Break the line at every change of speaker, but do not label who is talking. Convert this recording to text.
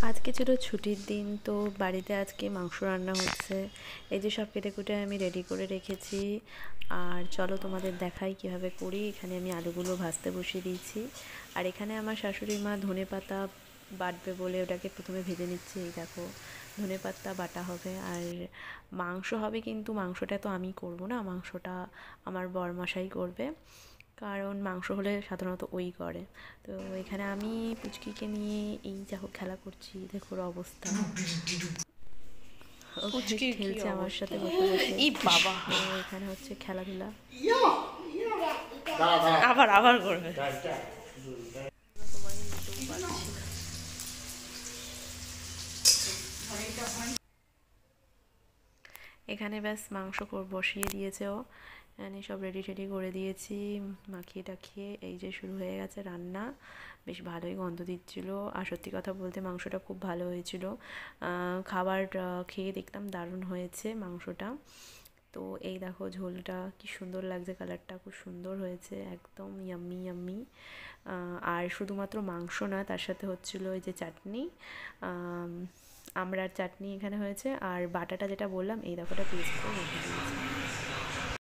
আজকে ছিল ছুটির দিন, তো বাড়িতে আজকে মাংস রান্না হচ্ছে। এই যে সব কেটে কুটে আমি রেডি করে রেখেছি। আর চলো তোমাদের দেখাই কিভাবে করি। এখানে আমি আলুগুলো ভাজতে বসিয়ে দিয়েছি। আর এখানে আমার শাশুড়ি মা ধনেপাতা বাটবে বলে ওটাকে প্রথমে ভেজে নিচ্ছে। এই দেখো, ধনেপাতা বাটা হবে আর মাংস হবে, কিন্তু মাংসটা তো আমি করব না, মাংসটা আমার বরমশাই করবে। কারণ মাংস হলে সাধারণত ওই করে। তো এখানে আমি পুচকিকে নিয়ে এই দেখো খেলা করছি, দেখো ওর অবস্থা। ও
পুচকির কি
খেলছে আমার
অবস্থা!
সাথে বসে বসে।
ই বাবা!
তো এখানে হচ্ছে খেলাধুলা।
আবার আবার করবে।
তোমাকে নিতেও পারছি না। এখানে ব্যাস মাংস বসিয়ে দিয়েছে ও। এখানে সব রেডি টেডি করে দিয়েছি, মাখিয়ে টাখিয়ে এই যে শুরু হয়ে গেছে রান্না। বেশ ভালোই গন্ধ দিচ্ছিলো। আর সত্যি কথা বলতে মাংসটা খুব ভালো হয়েছিল। খাবার খেয়ে দেখলাম দারুণ হয়েছে মাংসটা। তো এই দেখো ঝোলটা কি সুন্দর লাগছে, কালারটা খুব সুন্দর হয়েছে, একদম ইয়াম্মি ইয়াম্মি। আর শুধুমাত্র মাংস না, তার সাথে হচ্ছিল এই যে চাটনি, আমড়ার চাটনি এখানে হয়েছে। আর বাটাটা যেটা বললাম, এই দেখোটা পেস্ট করে রেখে দিয়েছি।